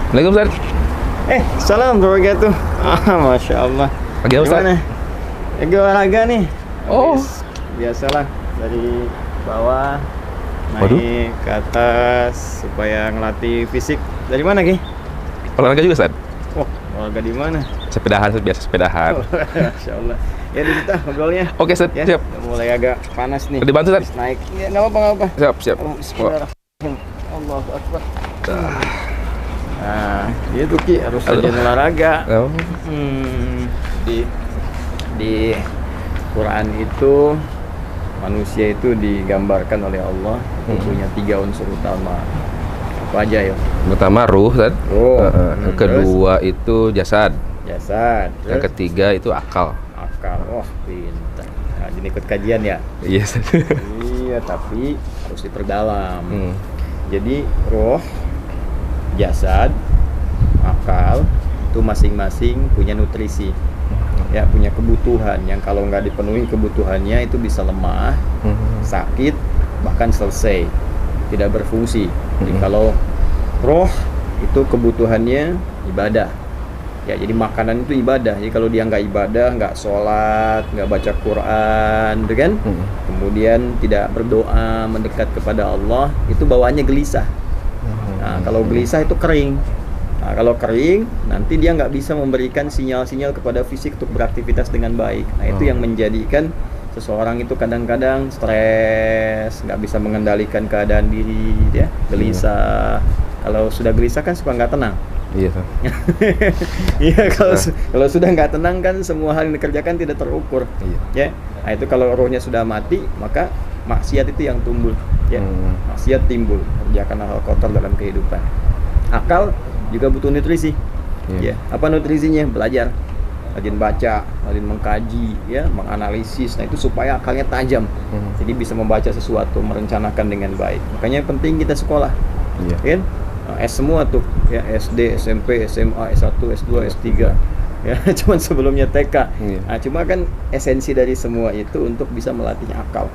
Assalamualaikum Ustaz. Salam wabarakatuh. Masya Allah. Pagi Ustaz. Gimana? Lagi olahraga nih. Oh. Biasalah dari bawah Waduh. naik ke atas supaya ngelatih fisik. Dari mana Ki? Olahraga juga Ustaz? Wah, olahraga di mana? Sepedahan, biasa sepedahan. Masya Allah. Ya di kita ngobrolnya. Oke Ustaz, Ya, siap. udah mulai agak panas nih. Dibantu Ustaz? Habis naik. Ya nggak apa-apa. Siap. Bismillahirrahmanirrahim. Allahu Akbar. Nah, itu Ki harus rajin olahraga. Oh. Di Quran itu manusia itu digambarkan oleh Allah punya 3 unsur utama. Apa aja ya? Pertama ruh Ustaz. Ruh. Kedua itu jasad. Jasad. Yang ketiga itu akal. Akal. Wah, pintar. Nah, jadi ikut kajian ya? Iya Ustaz. Iya, tapi harus diperdalam. Jadi roh, jasad, akal itu masing-masing punya nutrisi, ya punya kebutuhan yang kalau nggak dipenuhi kebutuhannya itu bisa lemah, sakit, bahkan selesai tidak berfungsi. Jadi kalau roh itu kebutuhannya ibadah, ya jadi makanan itu ibadah. Jadi kalau dia nggak ibadah, nggak sholat, nggak baca Quran, gitu kan? Kemudian tidak berdoa mendekat kepada Allah, itu bawaannya gelisah. Nah, kalau gelisah itu kering. Nah, kalau kering, nanti dia nggak bisa memberikan sinyal-sinyal kepada fisik untuk beraktivitas dengan baik. Nah, itu yang menjadikan seseorang itu kadang-kadang stres, nggak bisa mengendalikan keadaan diri, ya, gelisah. Kalau sudah gelisah kan suka nggak tenang. Iya Ustaz. Iya, kalau sudah nggak tenang kan semua hal yang dikerjakan tidak terukur. Ya, nah itu kalau rohnya sudah mati, maka maksiat itu yang tumbuh. Ya, maksiat timbul, kerjakan hal kotor dalam kehidupan. Akal juga butuh nutrisi. Ya, apa nutrisinya? Belajar, rajin baca, rajin mengkaji, ya, menganalisis. Nah itu supaya akalnya tajam. Jadi bisa membaca sesuatu, merencanakan dengan baik. Makanya penting kita sekolah. Kan? S semua tuh, ya, SD, SMP, SMA, S1, S2, S3. Ya, cuman sebelumnya TK. Nah, cuma kan esensi dari semua itu untuk bisa melatih akal.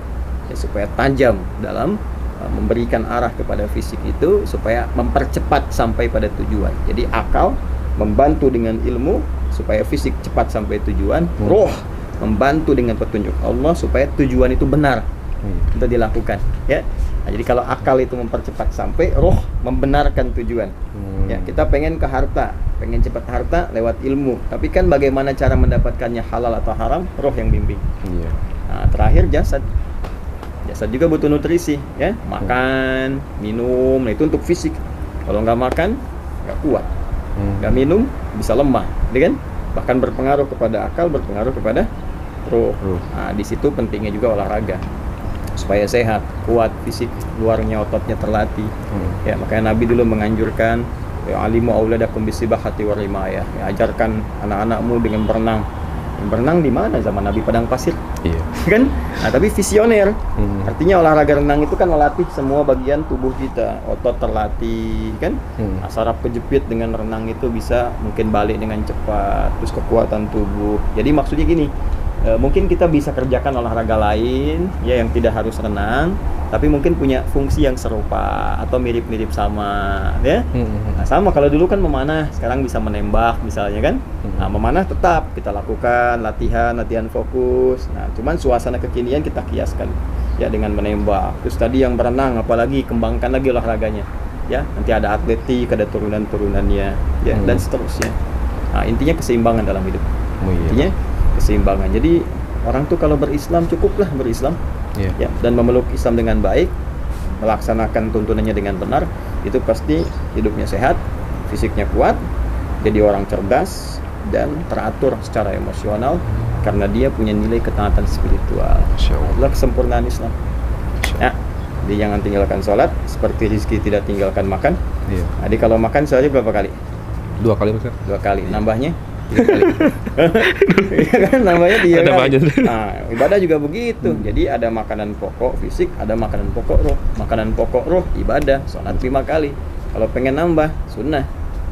Ya, supaya tajam dalam memberikan arah kepada fisik itu supaya mempercepat sampai pada tujuan. Jadi akal membantu dengan ilmu supaya fisik cepat sampai tujuan. Roh membantu dengan petunjuk Allah supaya tujuan itu benar untuk dilakukan. Ya. Nah, jadi kalau akal itu mempercepat sampai, roh membenarkan tujuan. Ya, kita pengen ke harta, pengen cepat harta lewat ilmu. Tapi kan bagaimana cara mendapatkannya, halal atau haram, roh yang bimbing. Nah, terakhir jasad. Jasad juga butuh nutrisi, ya, makan, minum. Nah, itu untuk fisik. Kalau nggak makan, nggak kuat. Nggak minum, bisa lemah, kan? Bahkan berpengaruh kepada akal, berpengaruh kepada roh. Nah, di situ pentingnya juga olahraga supaya sehat, kuat fisik, luarnya ototnya terlatih. Ya, makanya Nabi dulu menganjurkan, ya alimu auladakum bisibahati warimaya. Ya, ajarkan anak-anakmu dengan berenang. Berenang di mana zaman Nabi? Padang pasir. Iya. Kan? Nah, tapi visioner. Artinya olahraga renang itu kan melatih semua bagian tubuh kita, otot terlatih, kan? Nah, saraf kejepit dengan renang itu bisa mungkin balik dengan cepat, terus kekuatan tubuh. Jadi maksudnya gini, mungkin kita bisa kerjakan olahraga lain ya yang tidak harus renang, tapi mungkin punya fungsi yang serupa atau mirip-mirip sama, ya. Nah, sama kalau dulu kan memanah, sekarang bisa menembak misalnya kan. Nah, memanah tetap kita lakukan latihan fokus. Nah, cuman suasana kekinian kita kiaskan ya dengan menembak. Terus tadi yang berenang, apalagi kembangkan lagi olahraganya. Ya, nanti ada atletik, ada turunan-turunannya, ya, dan seterusnya. Nah, intinya keseimbangan dalam hidup. Intinya keseimbangan. Jadi orang tuh kalau berislam cukuplah berislam, ya, dan memeluk Islam dengan baik, melaksanakan tuntunannya dengan benar, itu pasti hidupnya sehat, fisiknya kuat, jadi orang cerdas dan teratur secara emosional, karena dia punya nilai ketaatan spiritual. Masya Allah. Itulah kesempurnaan Islam. Ya, jadi jangan tinggalkan sholat seperti Rizky tidak tinggalkan makan. Iya. Jadi kalau makan sehari berapa kali? 2 kali Ustaz. 2 kali. Nambahnya? 3 kali. Iya kan, nambahnya 3 Ada kali. banyak. Nah, ibadah juga begitu. Jadi ada makanan pokok fisik, ada makanan pokok roh. Makanan pokok roh ibadah, sholat 5 kali. Kalau pengen nambah, sunnah.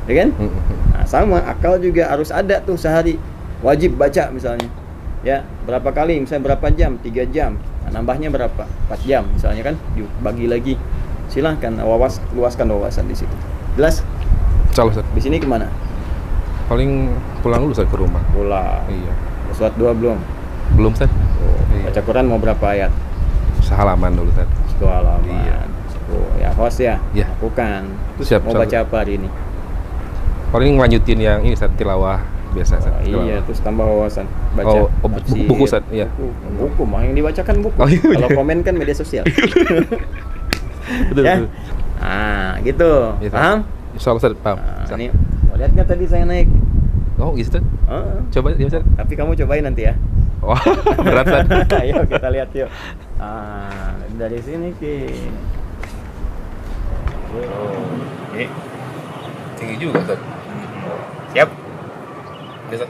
Ya kan? Nah, sama akal juga harus ada tuh sehari. Wajib baca misalnya. Ya, berapa kali? Misalnya berapa jam? 3 jam. Nah, nambahnya berapa? 4 jam misalnya kan, dibagi lagi. Silahkan luaskan wawasan di situ. Jelas? Salah Ustaz. Di sini kemana? Paling pulang dulu Ustaz ke rumah. Pulang. Iya. Sholat 2 belum? Belum Ustaz. Oh, Iya. baca Quran mau berapa ayat? Sehalaman dulu Ustaz. 1 halaman. Iya. Oh, ya host ya. Iya. Lakukan. Terus Siap, mau siap. baca apa hari ini? Paling lanjutin yang ini Ustaz, tilawah biasa Ustaz. Oh, iya, Tilawah. terus tambah wawasan. Baca. tafsir. Buku Ustaz, iya. Buku mah yang dibacakan buku. Oh, iya. Kalau komen kan media sosial. Betul, Ya. betul. Ah, gitu. Iya, Ustaz. Paham? Insyaallah Ustaz, paham. Nah, Ustaz. ini mau lihat nggak tadi saya naik? Oh, gitu Ustaz. Oh, Coba ya Ustaz. tapi kamu cobain nanti ya. Wah, berat Ustaz. Ayo kita lihat yuk. Ah, dari sini Ki. Oh, ini Tinggi juga Ustaz. siap. Biasa.